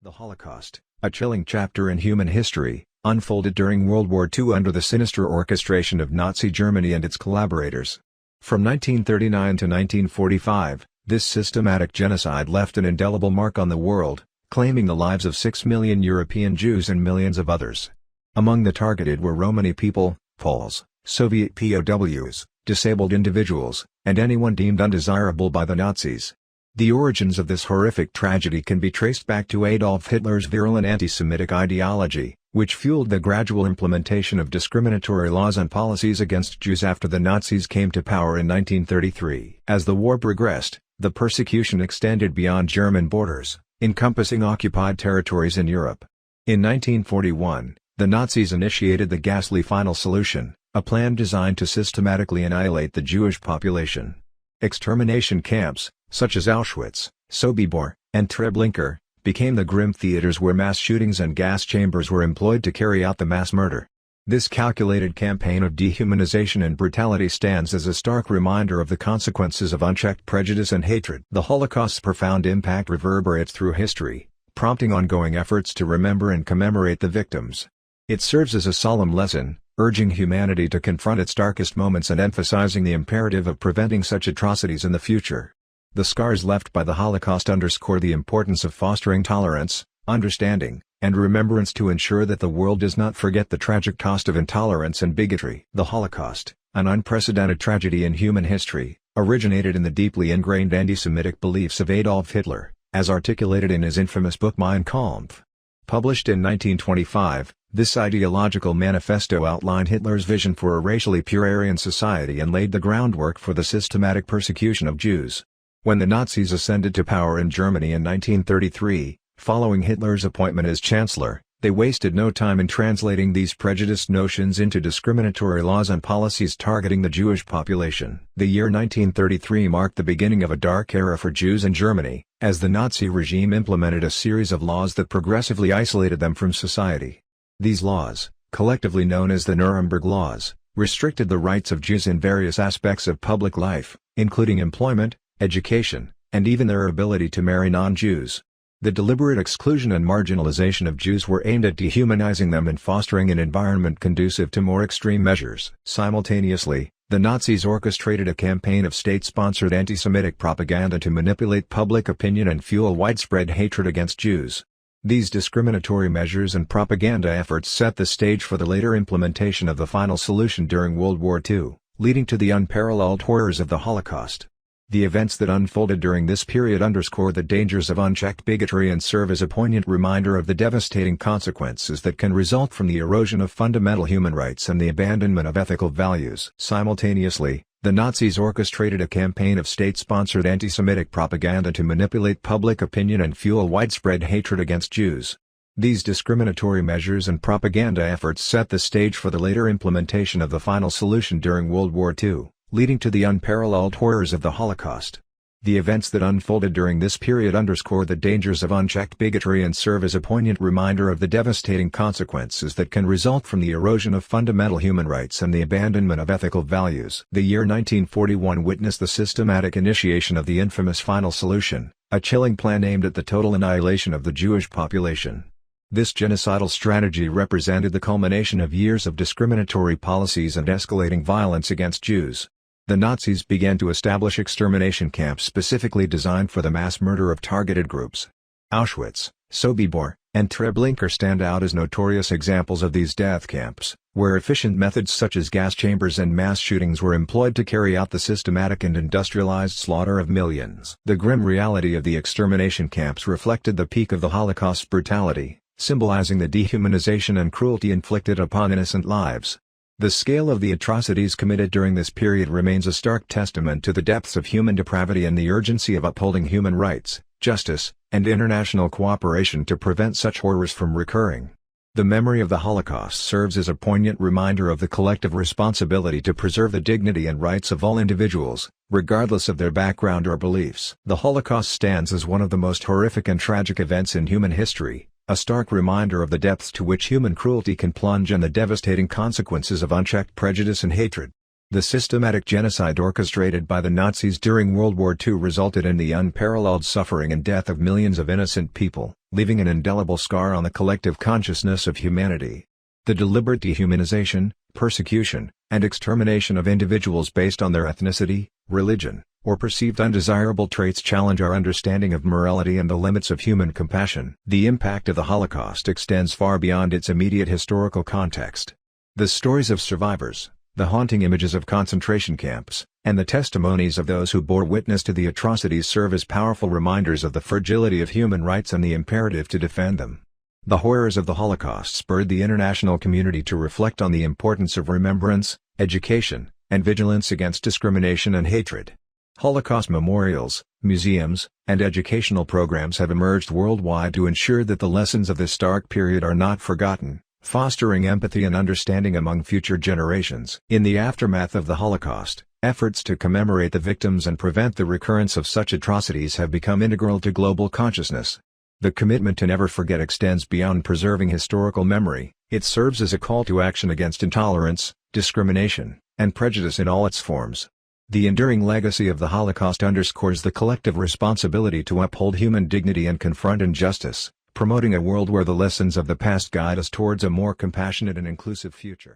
The Holocaust, a chilling chapter in human history, unfolded during World War II under the sinister orchestration of Nazi Germany and its collaborators. From 1939 to 1945, this systematic genocide left an indelible mark on the world, claiming the lives of 6 million European Jews and millions of others. Among the targeted were Romani people, Poles, Soviet POWs, disabled individuals, and anyone deemed undesirable by the Nazis. The origins of this horrific tragedy can be traced back to Adolf Hitler's virulent anti-Semitic ideology, which fueled the gradual implementation of discriminatory laws and policies against Jews after the Nazis came to power in 1933. As the war progressed, the persecution extended beyond German borders, encompassing occupied territories in Europe. In 1941, the Nazis initiated the ghastly Final Solution, a plan designed to systematically annihilate the Jewish population. Extermination camps, such as Auschwitz, Sobibor, and Treblinka, became the grim theaters where mass shootings and gas chambers were employed to carry out the mass murder. This calculated campaign of dehumanization and brutality stands as a stark reminder of the consequences of unchecked prejudice and hatred. The Holocaust's profound impact reverberates through history, prompting ongoing efforts to remember and commemorate the victims. It serves as a solemn lesson, urging humanity to confront its darkest moments and emphasizing the imperative of preventing such atrocities in the future. The scars left by the Holocaust underscore the importance of fostering tolerance, understanding, and remembrance to ensure that the world does not forget the tragic cost of intolerance and bigotry. The Holocaust, an unprecedented tragedy in human history, originated in the deeply ingrained anti-Semitic beliefs of Adolf Hitler, as articulated in his infamous book Mein Kampf. Published in 1925, this ideological manifesto outlined Hitler's vision for a racially pure Aryan society and laid the groundwork for the systematic persecution of Jews. When the Nazis ascended to power in Germany in 1933, following Hitler's appointment as chancellor, they wasted no time in translating these prejudiced notions into discriminatory laws and policies targeting the Jewish population. The year 1933 marked the beginning of a dark era for Jews in Germany, as the Nazi regime implemented a series of laws that progressively isolated them from society. These laws, collectively known as the Nuremberg Laws, restricted the rights of Jews in various aspects of public life, including employment, education, and even their ability to marry non-Jews. The deliberate exclusion and marginalization of Jews were aimed at dehumanizing them and fostering an environment conducive to more extreme measures. Simultaneously, the Nazis orchestrated a campaign of state-sponsored anti-Semitic propaganda to manipulate public opinion and fuel widespread hatred against Jews. These discriminatory measures and propaganda efforts set the stage for the later implementation of the Final Solution during World War II, leading to the unparalleled horrors of the Holocaust. The events that unfolded during this period underscore the dangers of unchecked bigotry and serve as a poignant reminder of the devastating consequences that can result from the erosion of fundamental human rights and the abandonment of ethical values. Simultaneously, the Nazis orchestrated a campaign of state-sponsored anti-Semitic propaganda to manipulate public opinion and fuel widespread hatred against Jews. These discriminatory measures and propaganda efforts set the stage for the later implementation of the Final Solution during World War II, leading to the unparalleled horrors of the Holocaust. The events that unfolded during this period underscore the dangers of unchecked bigotry and serve as a poignant reminder of the devastating consequences that can result from the erosion of fundamental human rights and the abandonment of ethical values. The year 1941 witnessed the systematic initiation of the infamous Final Solution, a chilling plan aimed at the total annihilation of the Jewish population. This genocidal strategy represented the culmination of years of discriminatory policies and escalating violence against Jews. The Nazis began to establish extermination camps specifically designed for the mass murder of targeted groups. Auschwitz, Sobibor, and Treblinka stand out as notorious examples of these death camps, where efficient methods such as gas chambers and mass shootings were employed to carry out the systematic and industrialized slaughter of millions. The grim reality of the extermination camps reflected the peak of the Holocaust's brutality, symbolizing the dehumanization and cruelty inflicted upon innocent lives. The scale of the atrocities committed during this period remains a stark testament to the depths of human depravity and the urgency of upholding human rights, justice, and international cooperation to prevent such horrors from recurring. The memory of the Holocaust serves as a poignant reminder of the collective responsibility to preserve the dignity and rights of all individuals, regardless of their background or beliefs. The Holocaust stands as one of the most horrific and tragic events in human history, a stark reminder of the depths to which human cruelty can plunge and the devastating consequences of unchecked prejudice and hatred. The systematic genocide orchestrated by the Nazis during World War II resulted in the unparalleled suffering and death of millions of innocent people, leaving an indelible scar on the collective consciousness of humanity. The deliberate dehumanization, persecution, and extermination of individuals based on their ethnicity, religion, or perceived undesirable traits challenge our understanding of morality and the limits of human compassion. The impact of the Holocaust extends far beyond its immediate historical context. The stories of survivors, the haunting images of concentration camps, and the testimonies of those who bore witness to the atrocities serve as powerful reminders of the fragility of human rights and the imperative to defend them. The horrors of the Holocaust spurred the international community to reflect on the importance of remembrance, education, and vigilance against discrimination and hatred. Holocaust memorials, museums, and educational programs have emerged worldwide to ensure that the lessons of this dark period are not forgotten, fostering empathy and understanding among future generations. In the aftermath of the Holocaust, efforts to commemorate the victims and prevent the recurrence of such atrocities have become integral to global consciousness. The commitment to never forget extends beyond preserving historical memory. It serves as a call to action against intolerance, discrimination, and prejudice in all its forms. The enduring legacy of the Holocaust underscores the collective responsibility to uphold human dignity and confront injustice, promoting a world where the lessons of the past guide us towards a more compassionate and inclusive future.